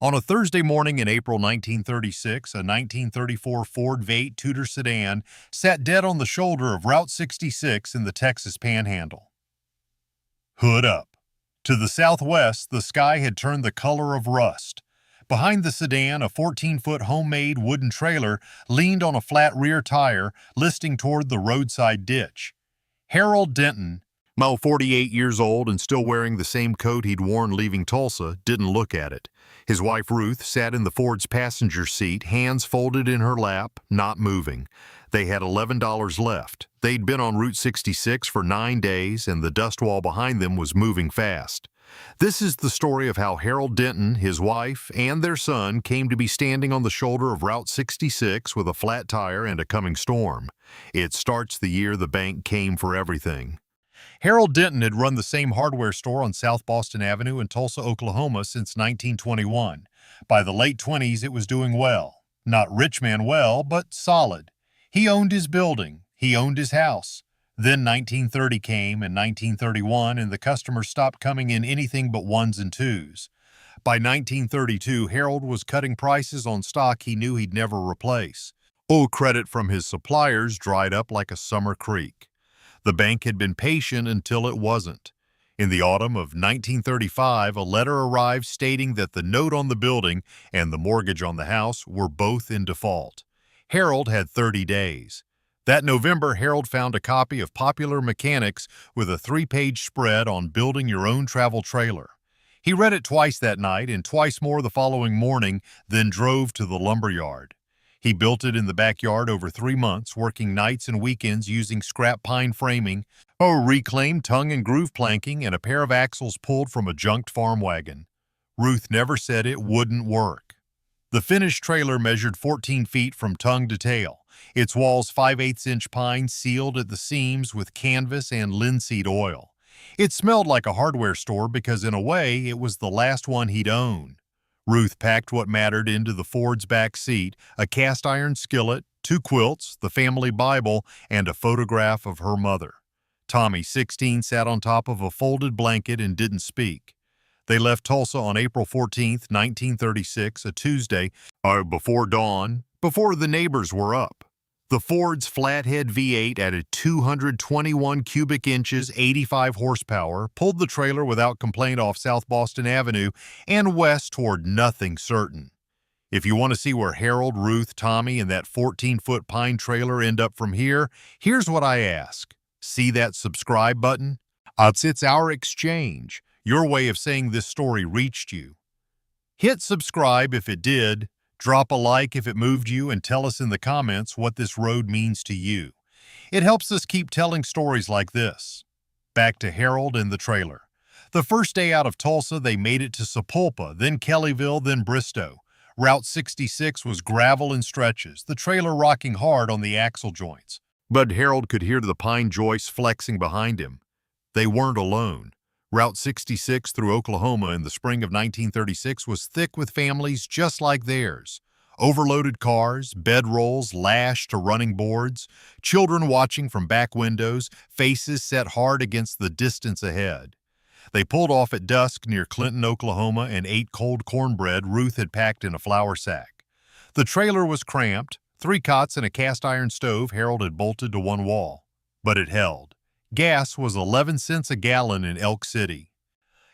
On a Thursday morning in April 1936, a 1934 Ford V-8 Tudor Sedan sat dead on the shoulder of Route 66 in the Texas Panhandle. Hood up. To the southwest, the sky had turned the color of rust. Behind the sedan, a 14-foot homemade wooden trailer leaned on a flat rear tire, listing toward the roadside ditch. Harold Denton, now 48 years old and still wearing the same coat he'd worn leaving Tulsa, didn't look at it. His wife Ruth sat in the Ford's passenger seat, hands folded in her lap, not moving. They had $11 left. They'd been on Route 66 for 9 days, and the dust wall behind them was moving fast. This is the story of how Harold Denton, his wife, and their son came to be standing on the shoulder of Route 66 with a flat tire and a coming storm. It starts the year the bank came for everything. Harold Denton had run the same hardware store on South Boston Avenue in Tulsa, Oklahoma since 1921. By the late 20s, it was doing well. Not rich man well, but solid. He owned his building. He owned his house. Then 1930 came and 1931, and the customers stopped coming in anything but ones and twos. By 1932, Harold was cutting prices on stock he knew he'd never replace. Credit from his suppliers dried up like a summer creek. The bank had been patient until it wasn't. In the autumn of 1935, a letter arrived stating that the note on the building and the mortgage on the house were both in default. Harold had 30 days. That November, Harold found a copy of Popular Mechanics with a 3-page spread on building your own travel trailer. He read it twice that night and twice more the following morning, then drove to the lumber yard. He built it in the backyard over 3 months, working nights and weekends using scrap pine framing, reclaimed tongue and groove planking, and a pair of axles pulled from a junked farm wagon. Ruth never said it wouldn't work. The finished trailer measured 14 feet from tongue to tail, its walls 5/8-inch pine sealed at the seams with canvas and linseed oil. It smelled like a hardware store because in a way it was the last one he'd own. Ruth packed what mattered into the Ford's back seat, a cast-iron skillet, 2 quilts, the family Bible, and a photograph of her mother. Tommy, 16, sat on top of a folded blanket and didn't speak. They left Tulsa on April 14, 1936, a Tuesday, before dawn, before the neighbors were up. The Ford's flathead V8 added 221 cubic inches, 85 horsepower, pulled the trailer without complaint off South Boston Avenue and west toward nothing certain. If you want to see where Harold, Ruth, Tommy, and that 14-foot pine trailer end up from here, here's what I ask. See that subscribe button? It's our exchange, your way of saying this story reached you. Hit subscribe if it did. Drop a like if it moved you, and tell us in the comments what this road means to you. It helps us keep telling stories like this. Back to Harold and the trailer. The first day out of Tulsa, they made it to Sapulpa, then Kellyville, then Bristow. Route 66 was gravel and stretches, the trailer rocking hard on the axle joints. But Harold could hear the pine joists flexing behind him. They weren't alone. Route 66 through Oklahoma in the spring of 1936 was thick with families just like theirs. Overloaded cars, bedrolls lashed to running boards, children watching from back windows, faces set hard against the distance ahead. They pulled off at dusk near Clinton, Oklahoma, and ate cold cornbread Ruth had packed in a flour sack. The trailer was cramped, 3 cots and a cast-iron stove Harold had bolted to one wall. But it held. Gas was 11 cents a gallon in Elk City.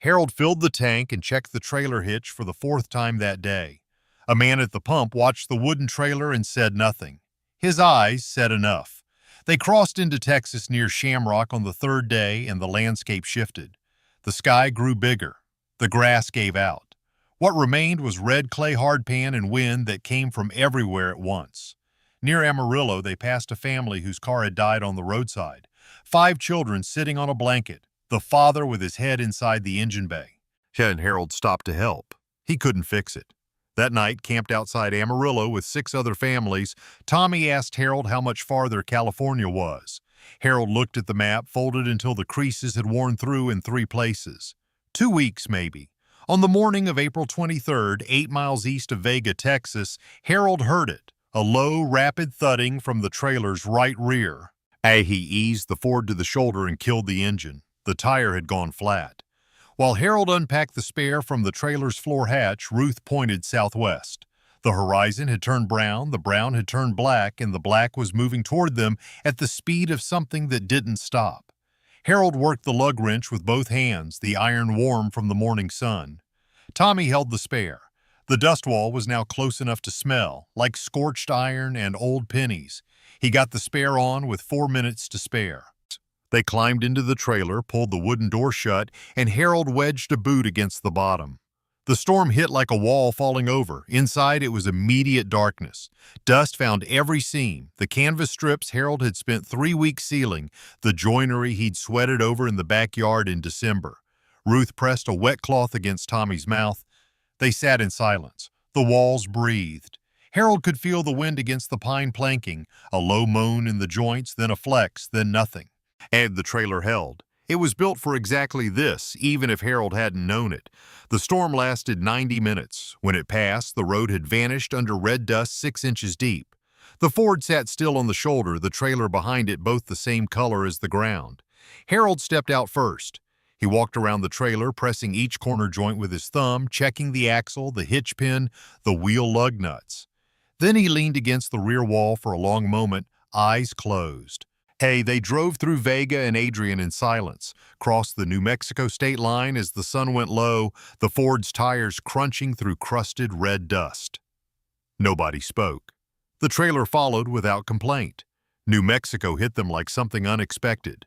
Harold filled the tank and checked the trailer hitch for the 4th time that day. A man at the pump watched the wooden trailer and said nothing. His eyes said enough. They crossed into Texas near Shamrock on the 3rd day, and the landscape shifted. The sky grew bigger. The grass gave out. What remained was red clay hardpan and wind that came from everywhere at once. Near Amarillo, they passed a family whose car had died on the roadside. 5 children sitting on a blanket, the father with his head inside the engine bay. And Harold stopped to help. He couldn't fix it. That night, camped outside Amarillo with 6 other families, Tommy asked Harold how much farther California was. Harold looked at the map, folded until the creases had worn through in 3 places. 2 weeks, maybe. On the morning of April 23rd, 8 miles east of Vega, Texas, Harold heard it, a low, rapid thudding from the trailer's right rear. He eased the Ford to the shoulder and killed the engine. The tire had gone flat. While Harold unpacked the spare from the trailer's floor hatch, Ruth pointed southwest. The horizon had turned brown, the brown had turned black, and the black was moving toward them at the speed of something that didn't stop. Harold worked the lug wrench with both hands, the iron warm from the morning sun. Tommy held the spare. The dust wall was now close enough to smell, like scorched iron and old pennies. He got the spare on with 4 minutes to spare. They climbed into the trailer, pulled the wooden door shut, and Harold wedged a boot against the bottom. The storm hit like a wall falling over. Inside, it was immediate darkness. Dust found every seam, the canvas strips Harold had spent 3 weeks sealing, the joinery he'd sweated over in the backyard in December. Ruth pressed a wet cloth against Tommy's mouth. They sat in silence. The walls breathed. Harold could feel the wind against the pine planking, a low moan in the joints, then a flex, then nothing. And the trailer held. It was built for exactly this, even if Harold hadn't known it. The storm lasted 90 minutes. When it passed, the road had vanished under red dust 6 inches deep. The Ford sat still on the shoulder, the trailer behind it both the same color as the ground. Harold stepped out first. He walked around the trailer, pressing each corner joint with his thumb, checking the axle, the hitch pin, the wheel lug nuts. Then he leaned against the rear wall for a long moment, eyes closed. They drove through Vega and Adrian in silence, crossed the New Mexico state line as the sun went low, the Ford's tires crunching through crusted red dust. Nobody spoke. The trailer followed without complaint. New Mexico hit them like something unexpected.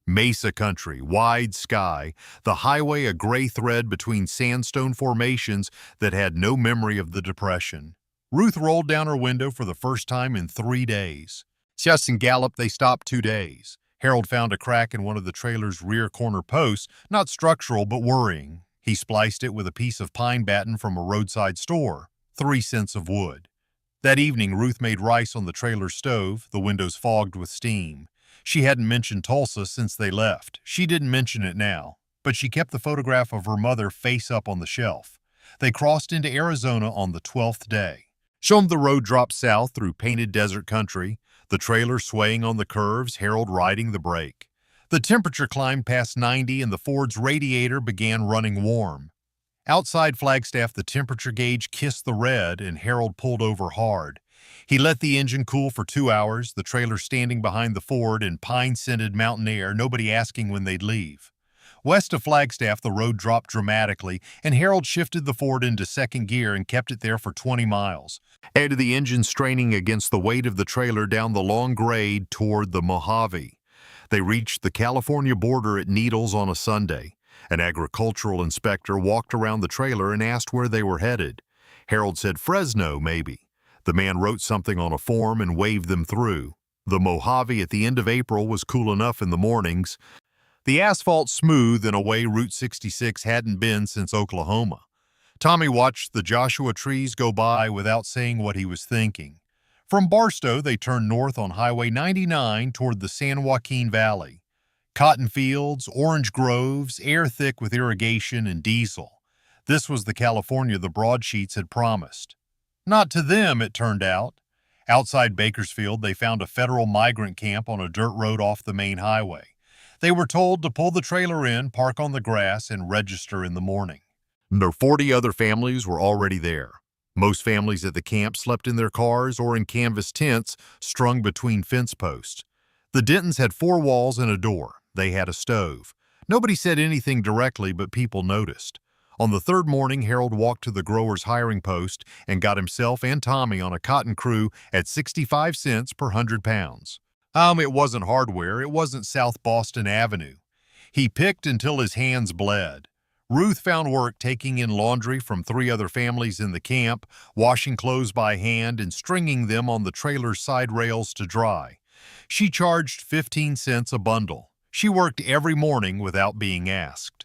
Mesa country, wide sky, the highway a gray thread between sandstone formations that had no memory of the Depression. Ruth rolled down her window for the first time in 3 days. Just in Gallup, they stopped 2 days. Harold found a crack in one of the trailer's rear corner posts, not structural but worrying. He spliced it with a piece of pine batten from a roadside store, 3 cents of wood. That evening, Ruth made rice on the trailer stove, the windows fogged with steam. She hadn't mentioned Tulsa since they left. She didn't mention it now, but she kept the photograph of her mother face up on the shelf. They crossed into Arizona on the 12th day. Shown the road dropped south through painted desert country, the trailer swaying on the curves, Harold riding the brake. The temperature climbed past 90 and the Ford's radiator began running warm. Outside Flagstaff, the temperature gauge kissed the red and Harold pulled over hard. He let the engine cool for 2 hours, the trailer standing behind the Ford in pine-scented mountain air, nobody asking when they'd leave. West of Flagstaff, the road dropped dramatically, and Harold shifted the Ford into second gear and kept it there for 20 miles. Added the engine straining against the weight of the trailer down the long grade toward the Mojave. They reached the California border at Needles on a Sunday. An agricultural inspector walked around the trailer and asked where they were headed. Harold said Fresno, maybe. The man wrote something on a form and waved them through. The Mojave at the end of April was cool enough in the mornings. The asphalt smooth in a way Route 66 hadn't been since Oklahoma. Tommy watched the Joshua trees go by without saying what he was thinking. From Barstow, they turned north on Highway 99 toward the San Joaquin Valley. Cotton fields, orange groves, air thick with irrigation and diesel. This was the California the broadsheets had promised. Not to them, it turned out. Outside Bakersfield, they found a federal migrant camp on a dirt road off the main highway. They were told to pull the trailer in, park on the grass, and register in the morning. 40 other families were already there. Most families at the camp slept in their cars or in canvas tents strung between fence posts. The Dentons had 4 walls and a door. They had a stove. Nobody said anything directly, but people noticed. On the 3rd morning, Harold walked to the growers' hiring post and got himself and Tommy on a cotton crew at 65 cents per 100 pounds. It wasn't hardware, it wasn't South Boston Avenue. He picked until his hands bled. Ruth found work taking in laundry from 3 other families in the camp, washing clothes by hand and stringing them on the trailer's side rails to dry. She charged 15 cents a bundle. She worked every morning without being asked.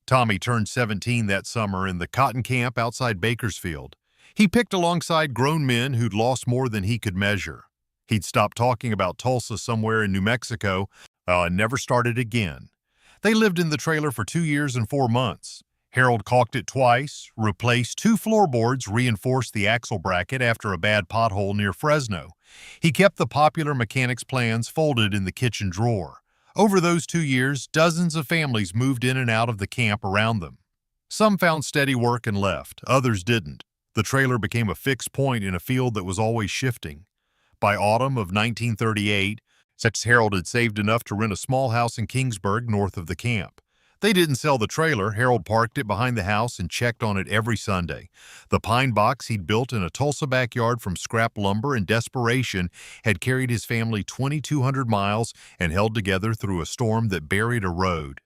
Tommy turned 17 that summer in the cotton camp outside Bakersfield. He picked alongside grown men who'd lost more than he could measure. He'd stopped talking about Tulsa somewhere in New Mexico and never started again. They lived in the trailer for 2 years and 4 months. Harold caulked it twice, replaced 2 floorboards, reinforced the axle bracket after a bad pothole near Fresno. He kept the popular mechanics plans folded in the kitchen drawer. Over those 2 years, dozens of families moved in and out of the camp around them. Some found steady work and left, others didn't. The trailer became a fixed point in a field that was always shifting. By autumn of 1938, Harold had saved enough to rent a small house in Kingsburg north of the camp. They didn't sell the trailer. Harold parked it behind the house and checked on it every Sunday. The pine box he'd built in a Tulsa backyard from scrap lumber in desperation had carried his family 2,200 miles and held together through a storm that buried a road.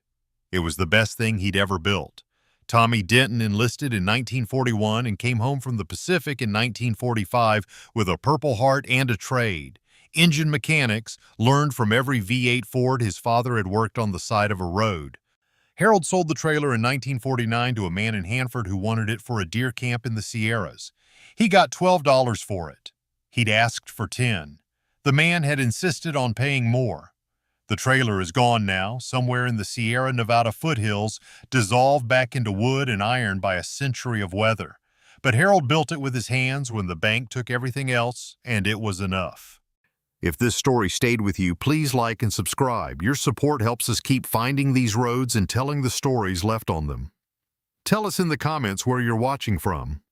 It was the best thing he'd ever built. Tommy Denton enlisted in 1941 and came home from the Pacific in 1945 with a Purple Heart and a trade. Engine mechanics learned from every V8 Ford his father had worked on the side of a road. Harold sold the trailer in 1949 to a man in Hanford who wanted it for a deer camp in the Sierras. He got $12 for it. He'd asked for 10. The man had insisted on paying more. The trailer is gone now, somewhere in the Sierra Nevada foothills, dissolved back into wood and iron by a century of weather. But Harold built it with his hands when the bank took everything else, and it was enough. If this story stayed with you, please like and subscribe. Your support helps us keep finding these roads and telling the stories left on them. Tell us in the comments where you're watching from.